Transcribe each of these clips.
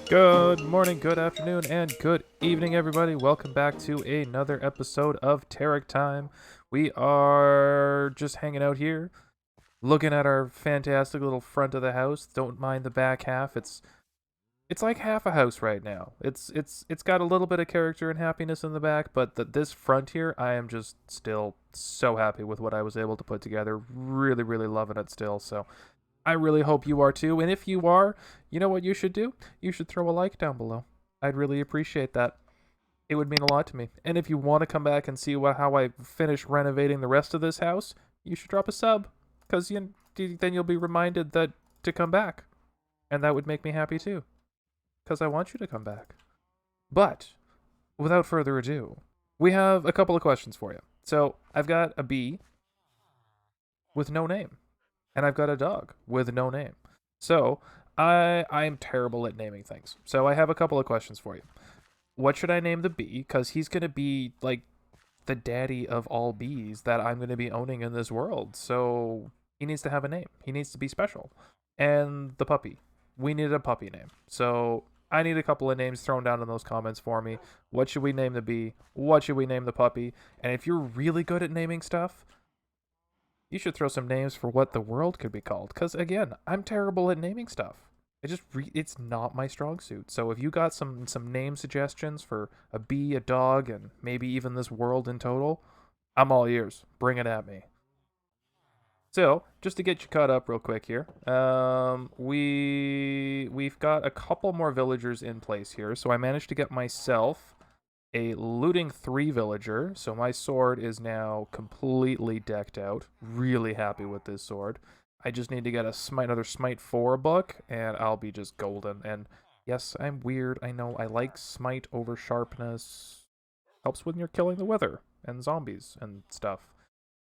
Good morning, good afternoon, and good evening, everybody. Welcome back to another episode of TerickTime. We are just hanging out here, looking at our fantastic little front of the house. Don't mind the back half. It's like half a house right now. It's got a little bit of character and happiness in the back, but this front here, I am just still so happy with what I was able to put together. Really, really loving it still. So I really hope you are too. And if you are, you know what you should do? You should throw a like down below. I'd really appreciate that. It would mean a lot to me. And if you want to come back and see how I finish renovating the rest of this house, you should drop a sub, because then you'll be reminded that to come back. And that would make me happy too, because I want you to come back. But without further ado, we have a couple of questions for you. So I've got a bee with no name. And I've got a dog with no name. So I'm terrible at naming things. So I have a couple of questions for you. What should I name the bee? Because he's going to be like the daddy of all bees that I'm going to be owning in this world. So he needs to have a name. He needs to be special. And the puppy. We need a puppy name. So I need a couple of names thrown down in those comments for me. What should we name the bee? What should we name the puppy? And if you're really good at naming stuff, you should throw some names for what the world could be called. Because, again, I'm terrible at naming stuff. It's not my strong suit. So if you got some name suggestions for a bee, a dog, and maybe even this world in total, I'm all ears. Bring it at me. So, just to get you caught up real quick here, we've got a couple more villagers in place here. So I managed to get myself a looting 3 villager, so my sword is now completely decked out. Really happy with this sword. I just need to get another Smite 4 book, and I'll be just golden. And yes, I'm weird, I know. I like Smite over Sharpness. Helps when you're killing the Wither and zombies and stuff.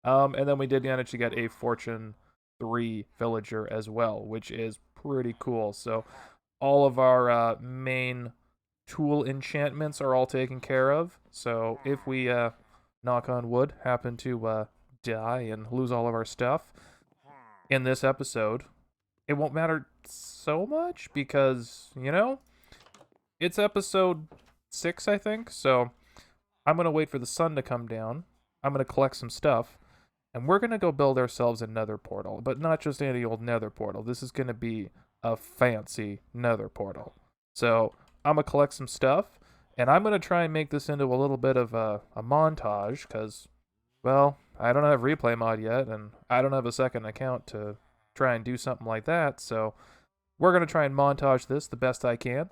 And then we did manage to get a Fortune 3 villager as well, which is pretty cool. So all of our main tool enchantments are all taken care of. So if we, knock on wood, happen to die and lose all of our stuff in this episode, it won't matter so much because, it's episode 6, I think. So I'm going to wait for the sun to come down. I'm going to collect some stuff. And we're going to go build ourselves a nether portal. But not just any old nether portal. This is going to be a fancy nether portal. So I'm going to collect some stuff, and I'm going to try and make this into a little bit of a montage, because, well, I don't have replay mod yet, and I don't have a second account to try and do something like that, so we're going to try and montage this the best I can.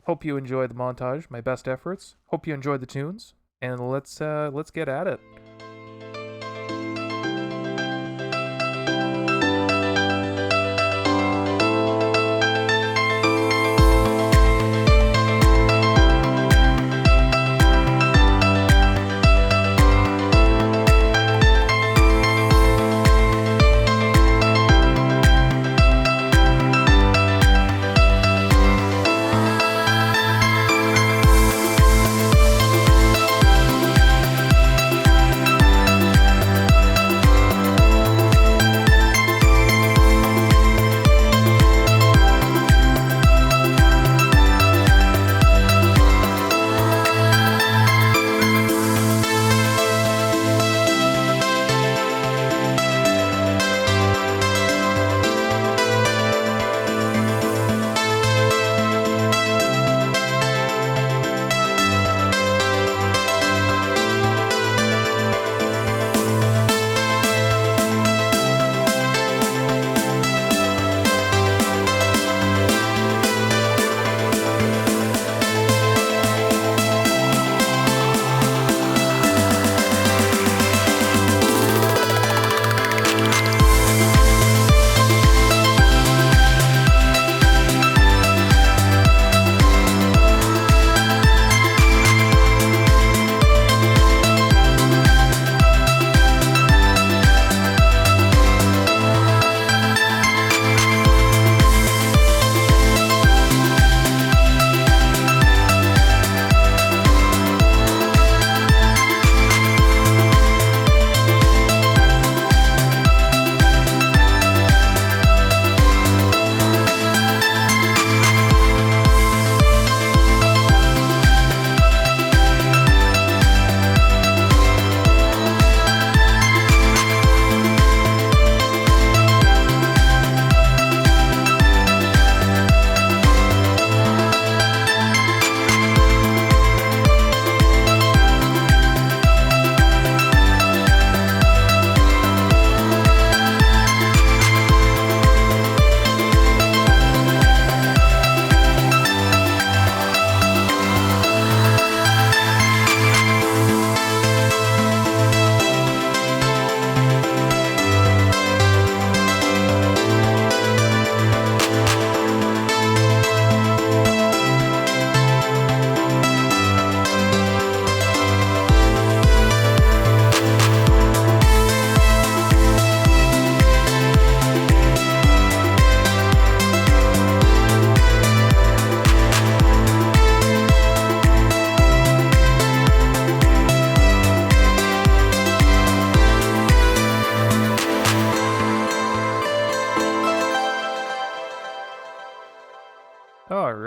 Hope you enjoyed the montage, my best efforts. Hope you enjoyed the tunes, and let's get at it.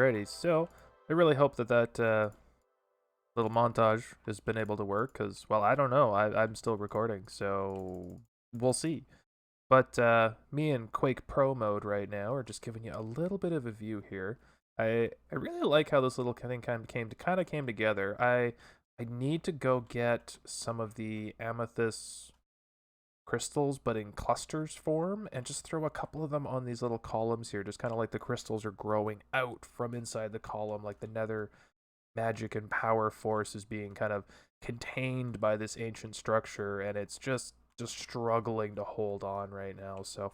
Alrighty, so I really hope that little montage has been able to work, because, well, I don't know. I'm still recording, so we'll see. But me in Quake Pro mode right now are just giving you a little bit of a view here. I really like how this little thing kind of came together. I need to go get some of the amethyst crystals, but in clusters form, and just throw a couple of them on these little columns here, just kind of like the crystals are growing out from inside the column, like the nether magic and power force is being kind of contained by this ancient structure, and it's just struggling to hold on right now. So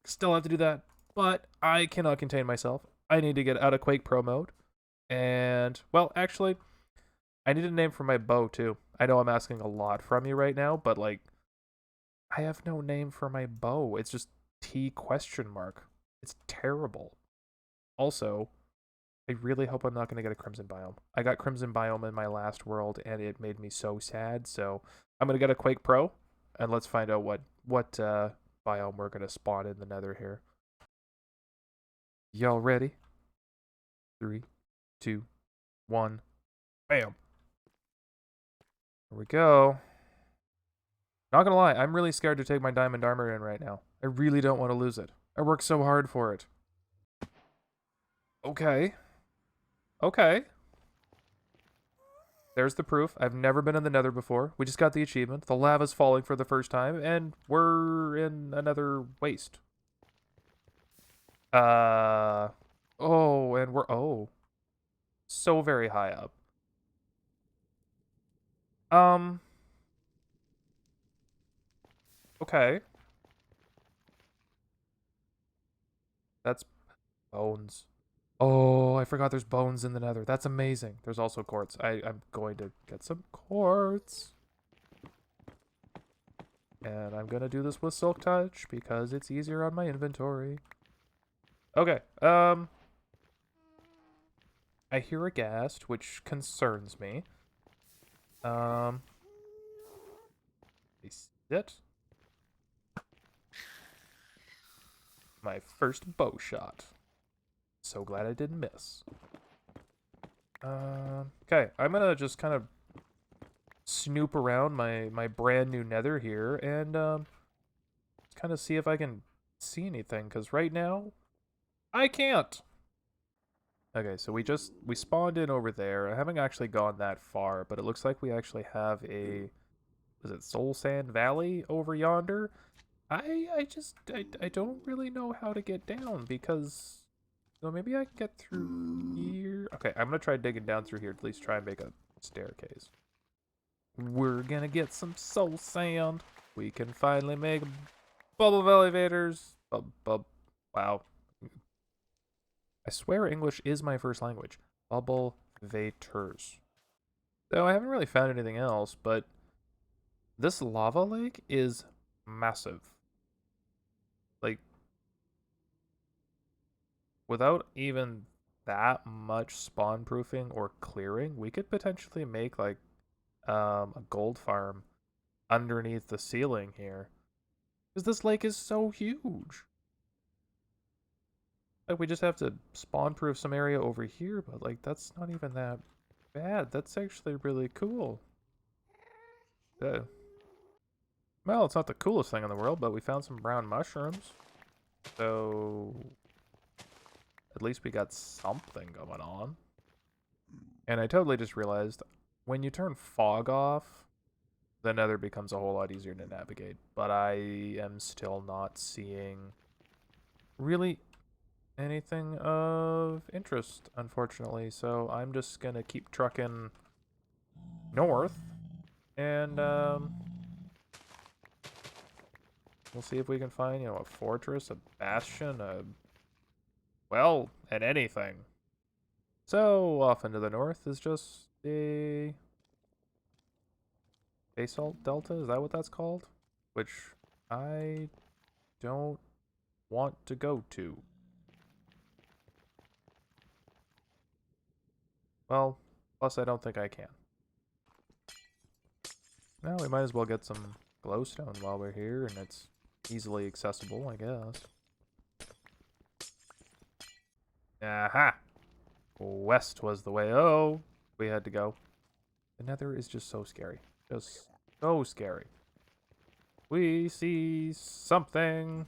still have to do that, but I cannot contain myself. I need to get out of Quake Pro mode. And, well, actually, I need a name for my bow too. I know I'm asking a lot from you right now, but like, I have no name for my bow. It's just T question mark. It's terrible. Also, I really hope I'm not going to get a Crimson Biome. I got Crimson Biome in my last world, and it made me so sad. So I'm going to get a Quake Pro, and let's find out what biome we're going to spawn in the nether here. Y'all ready? 3, 2, 1, bam. Here we go. Not gonna lie, I'm really scared to take my diamond armor in right now. I really don't want to lose it. I worked so hard for it. Okay. Okay. There's the proof. I've never been in the nether before. We just got the achievement. The lava's falling for the first time, and we're in another waste. Oh, and we're, so very high up. Okay. That's bones. Oh, I forgot there's bones in the nether. That's amazing. There's also quartz. I'm going to get some quartz. And I'm going to do this with Silk Touch because it's easier on my inventory. Okay. I hear a ghast, which concerns me. Is it? My first bow shot. So glad I didn't miss. Okay, I'm gonna just kind of snoop around my brand new nether here and kind of see if I can see anything, because right now I can't. Okay, so we spawned in over there. I haven't actually gone that far, but it looks like we actually have is it Soul Sand Valley over yonder? I don't really know how to get down, because so maybe I can get through here. Okay, I'm gonna try digging down through here, at least try and make a staircase. We're gonna get some soul sand. We can finally make bubble of elevators. Wow. I swear English is my first language. Bubble vators. So I haven't really found anything else, but this lava lake is massive. Like, without even that much spawn proofing or clearing, we could potentially make like a gold farm underneath the ceiling here, because this lake is so huge. Like, we just have to spawn proof some area over here, but like, that's not even that bad. That's actually really cool. Well, it's not the coolest thing in the world, but we found some brown mushrooms, so at least we got something going on. And I totally just realized, when you turn fog off, the nether becomes a whole lot easier to navigate. But I am still not seeing really anything of interest, unfortunately. So I'm just gonna keep trucking north, and we'll see if we can find, you know, a fortress, a bastion, well, and anything. So off into the north is just a basalt delta. Is that what that's called? Which I don't want to go to. Well, plus I don't think I can. Well, we might as well get some glowstone while we're here, and it's easily accessible, I guess. Aha! west was the way. Oh, we had to go. The Nether is just so scary. Just so scary. We see something.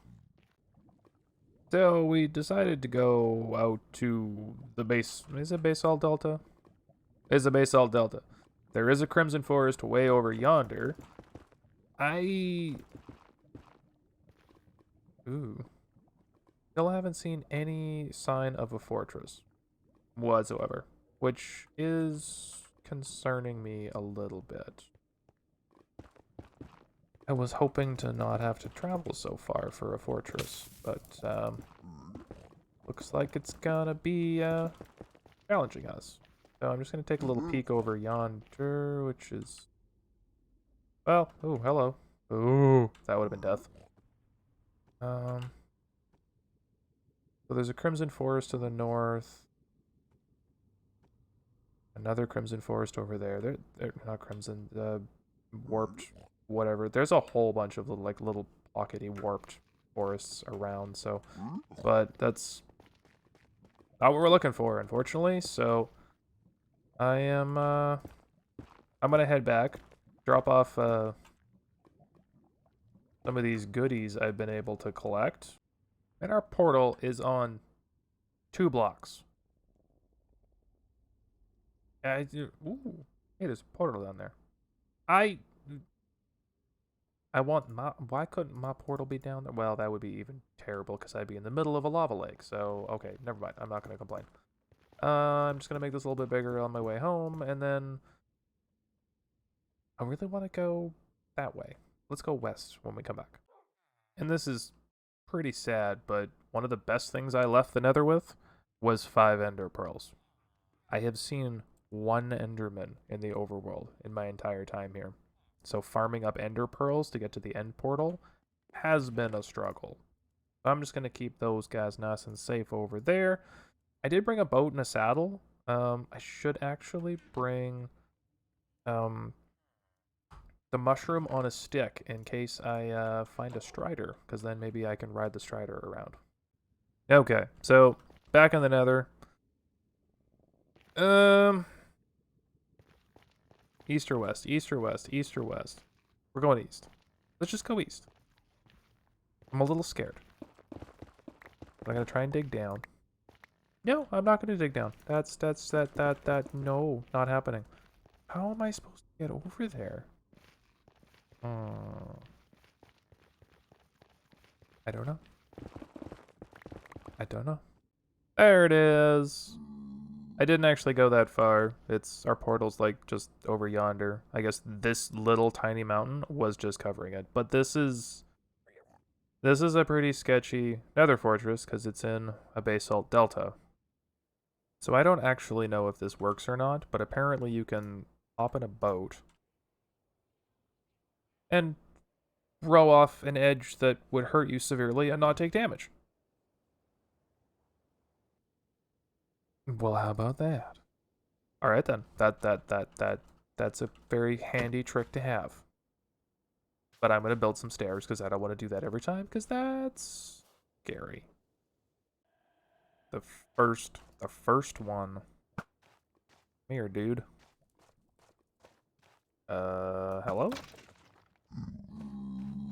So we decided to go out to the base. Is it Basalt Delta? It's a Basalt Delta. There is a Crimson Forest way over yonder. Still haven't seen any sign of a fortress whatsoever, which is concerning me a little bit. I was hoping to not have to travel so far for a fortress, but looks like it's gonna be challenging us. So I'm just gonna take a little peek over yonder, which is, well, oh, hello. Ooh, that would have been death. So there's a Crimson Forest to the north. Another Crimson Forest over there. They're not Crimson, warped, whatever. There's a whole bunch of little pockety warped forests around, so, but that's not what we're looking for, unfortunately, so I'm gonna head back, drop off, some of these goodies I've been able to collect, and our portal is on 2 blocks. Ooh, hey, there's a portal down there. I want my... Why couldn't my portal be down there? Well, that would be even terrible because I'd be in the middle of a lava lake. So, okay, never mind. I'm not going to complain. I'm just going to make this a little bit bigger on my way home. And then I really want to go that way. Let's go west when we come back. And this is pretty sad, but one of the best things I left the Nether with was 5 ender pearls. I have seen 1 enderman in the overworld in my entire time here. So farming up ender pearls to get to the end portal has been a struggle. I'm just going to keep those guys nice and safe over there. I did bring a boat and a saddle. I should actually bring the mushroom on a stick in case I find a strider, because then maybe I can ride the strider around. Okay, so back in the Nether. East or west, east or west, east or west. We're going east. Let's just go east. I'm a little scared. I'm gonna try and dig down. No, I'm not gonna dig down. No, not happening. How am I supposed to get over there? I don't know. I don't know. There it is. I didn't actually go that far. Our portal's like just over yonder. I guess this little tiny mountain was just covering it. But this is a pretty sketchy nether fortress because it's in a basalt delta. So I don't actually know if this works or not, but apparently you can hop in a boat and row off an edge that would hurt you severely and not take damage. Well, how about that? All right then. That's a very handy trick to have. But I'm gonna build some stairs because I don't want to do that every time because that's scary. The first one. Come here, dude. Hello?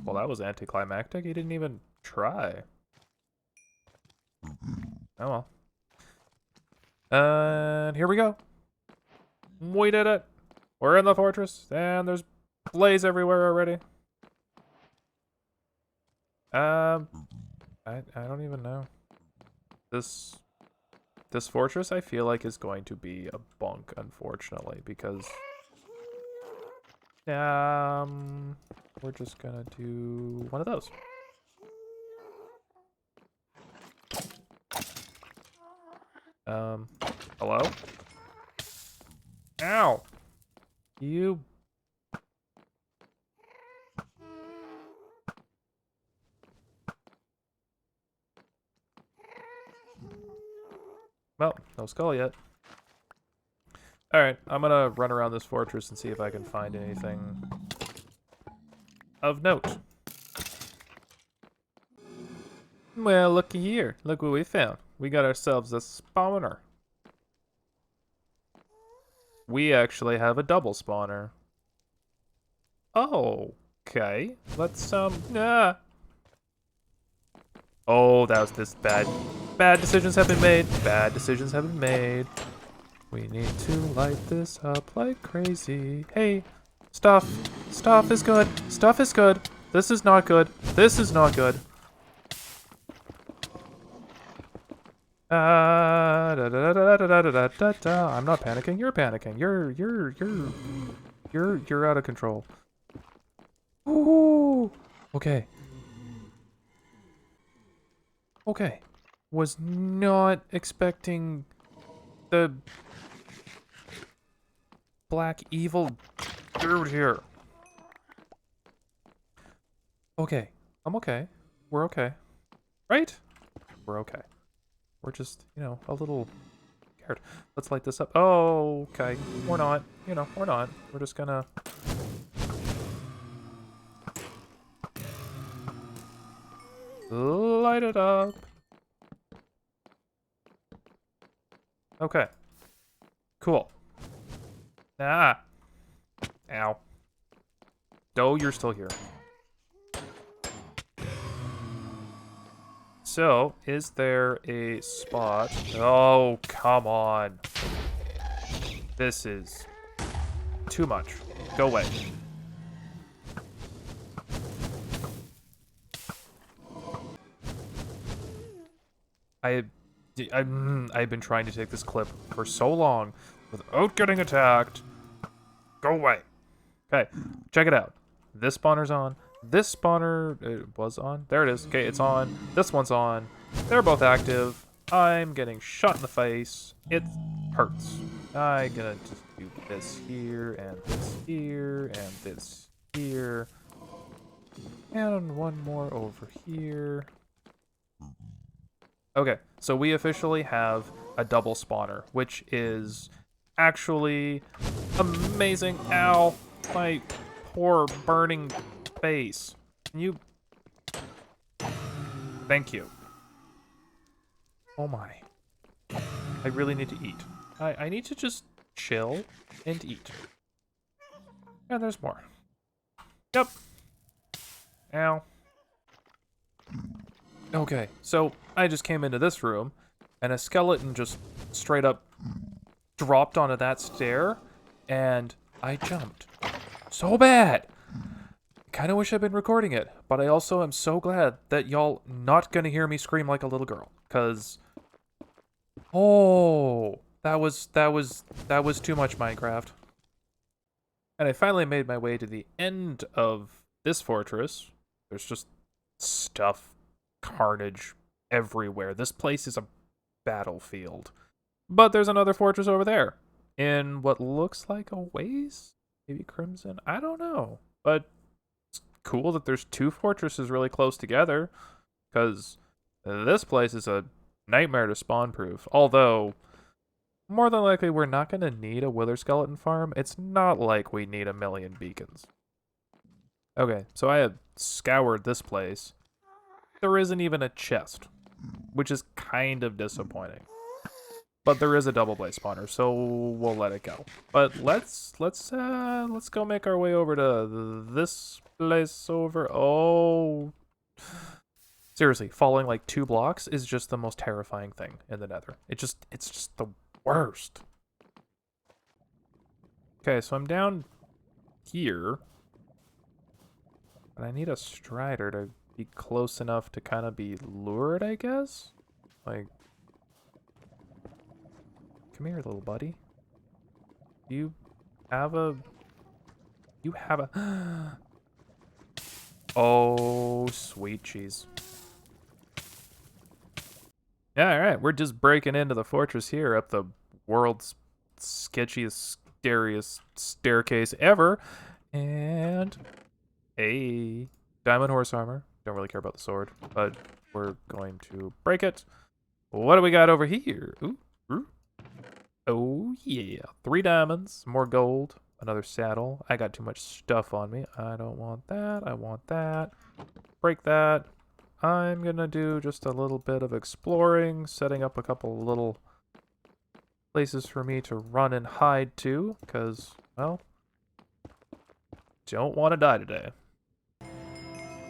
Well, that was anticlimactic. He didn't even try. Oh well. And here we go. We did it. We're in the fortress, and there's blaze everywhere already. I don't even know. This fortress I feel like is going to be a bunk, unfortunately, because we're just gonna do one of those. Hello? Ow! You... Well, no skull yet. Alright, I'm gonna run around this fortress and see if I can find anything of note. Well, looky here. Look what we found. We got ourselves a spawner. we actually have a double spawner. Oh, okay. Let's, ah. Oh, that was this bad. Bad decisions have been made. Bad decisions have been made. We need to light this up like crazy. Hey, stuff. Stuff is good. Stuff is good. This is not good. This is not good. I'm not panicking. You're panicking. You're out of control. Ooh. Okay. Okay. Was not expecting the black evil dude here. Okay. I'm okay. We're okay. Right? We're okay. We're just, you know, a little scared. Let's light this up. Oh, okay. We're not. You know, we're not. We're just gonna... light it up. Okay. Cool. Ah. Ow. Oh, you're still here. So, is there a spot? Oh, come on. This is too much. Go away. I've been trying to take this clip for so long without getting attacked. Go away. Okay, check it out. This spawner's on. This spawner was on. There it is. Okay, it's on. This one's on. They're both active. I'm getting shot in the face. It hurts. I'm gonna just do this here, and this here, and this here. And one more over here. Okay, so we officially have a double spawner, which is actually amazing. Ow, my poor burning face. Can you... Thank you. Oh my. I really need to eat. I need to just chill and eat. And there's more. Yep. Ow. Okay, so I just came into this room, and a skeleton just straight up dropped onto that stair, and I jumped. So bad! Kind of wish I'd been recording it, but I also am so glad that y'all not gonna hear me scream like a little girl, cause... Oh, that was too much Minecraft. And I finally made my way to the end of this fortress. There's just stuff, carnage everywhere. This place is a battlefield. But there's another fortress over there in what looks like a waste? Maybe Crimson? I don't know. But it's cool that there's two fortresses really close together, because this place is a nightmare to spawn proof. Although, more than likely, we're not going to need a wither skeleton farm. It's not like we need 1,000,000 beacons. Okay, so I have scoured this place. There isn't even a chest, which is kind of disappointing. But there is a double blaze spawner, so we'll let it go. But let's go make our way over to this place over. Oh, seriously, falling like 2 blocks is just the most terrifying thing in the Nether. It's just the worst. Okay, so I'm down here, but I need a strider to be close enough to kind of be lured, I guess? Like, come here, little buddy. You have a... Oh, sweet cheese. Yeah, alright, we're just breaking into the fortress here up the world's sketchiest, scariest staircase ever. And a diamond horse armor. Don't really care about the sword, but we're going to break it. What do we got over here? Ooh, ooh. Oh, yeah. 3 diamonds, more gold, another saddle. I got too much stuff on me. I don't want that. I want that. Break that. I'm going to do just a little bit of exploring, setting up a couple little places for me to run and hide to, because, well, don't want to die today.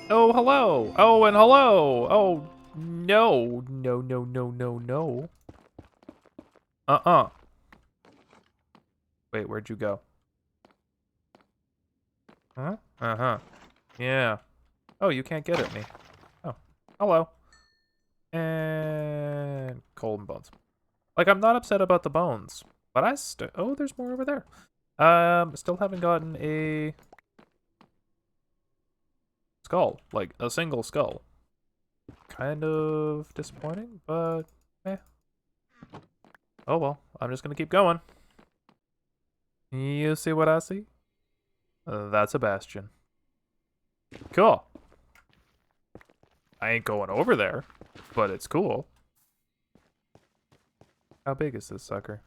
Oh, hello! Oh, and hello! Oh, no. No, no, no, no, no. Wait, where'd you go? Huh? Uh-huh. Yeah. Oh, you can't get at me. Oh, hello. And cold and bones. Like, I'm not upset about the bones, but oh, there's more over there. Still haven't gotten a skull, like a single skull. Kind of disappointing, but eh. Oh well, I'm just gonna keep going. You see what I see? That's a bastion. Cool. I ain't going over there, but it's cool. How big is this sucker?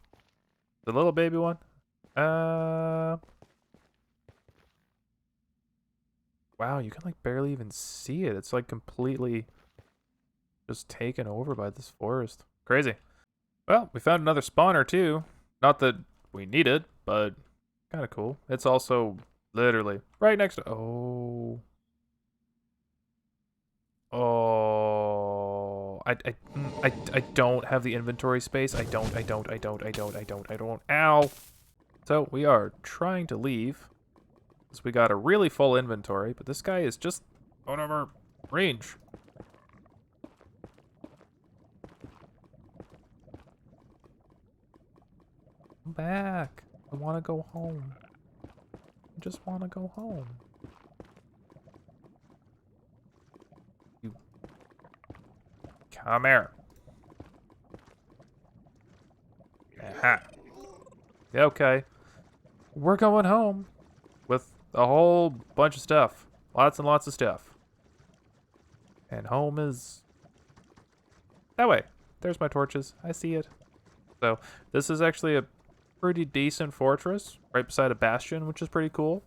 The little baby one? Wow, you can like barely even see it. It's like completely just taken over by this forest. Crazy. Well, we found another spawner too. Not that we need it, but kind of cool. It's also literally right next to... Oh. Oh. I don't have the inventory space. I don't. Ow. So we are trying to leave. So we got a really full inventory, but this guy is just out of our range. I'm back. I want to go home. I just want to go home. You come here. Aha. Okay. We're going home with a whole bunch of stuff. Lots and lots of stuff. And home is that way. There's my torches. I see it. So this is actually a pretty decent fortress right beside a bastion, which is pretty cool.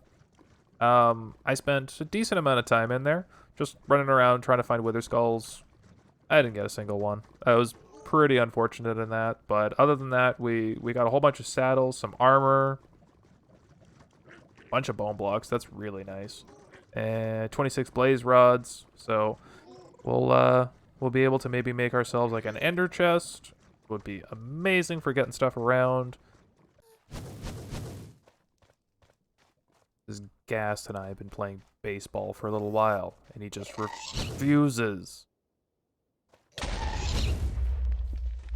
I spent a decent amount of time in there, just running around trying to find wither skulls. I didn't get a single one. I was pretty unfortunate in that, but other than that, we got a whole bunch of saddles, some armor, a bunch of bone blocks. That's really nice, and 26 blaze rods. So we'll be able to maybe make ourselves like an ender chest. Would be amazing for getting stuff around. This Gast and I have been playing baseball for a little while, and he just refuses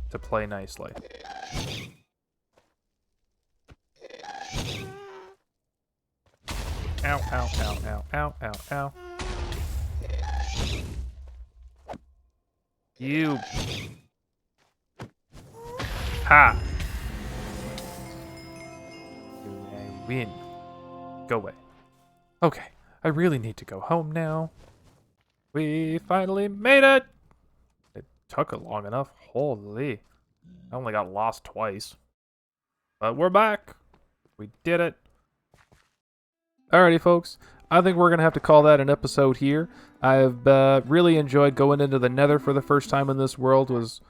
to play nicely. Ow, ow, ow, ow, ow, ow, ow. You. Ha! I win. Go away. Okay, I really need to go home now. We finally made it! It took long enough. Holy. I only got lost twice. But we're back. We did it. Alrighty, folks. I think we're going to have to call that an episode here. I've really enjoyed going into the Nether for the first time in this world. Was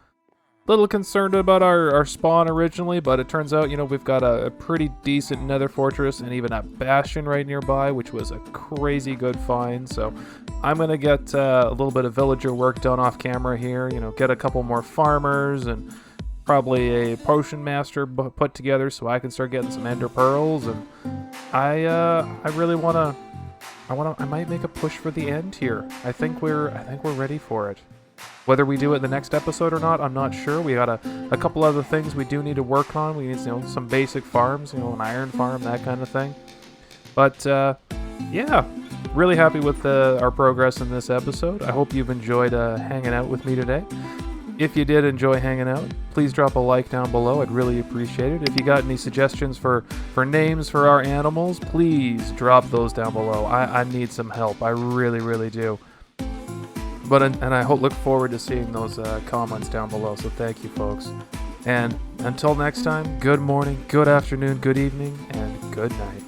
a little concerned about our spawn originally, but it turns out, you know, we've got a pretty decent Nether fortress and even a bastion right nearby, which was a crazy good find. So I'm going to get a little bit of villager work done off camera here, you know, get a couple more farmers and probably a potion master put together so I can start getting some ender pearls. And I really want to... I might make a push for the end here. I think we're ready for it. Whether we do it in the next episode or not, I'm not sure. We got a couple other things we do need to work on. We need, you know, some basic farms, you know, an iron farm, that kind of thing. But yeah, really happy with our progress in this episode. I hope you've enjoyed hanging out with me today. If you did enjoy hanging out, please drop a like down below. I'd really appreciate it. If you got any suggestions for names for our animals, please drop those down below. I need some help. I really, really do. But and I look forward to seeing those comments down below. So thank you, folks. And until next time, good morning, good afternoon, good evening, and good night.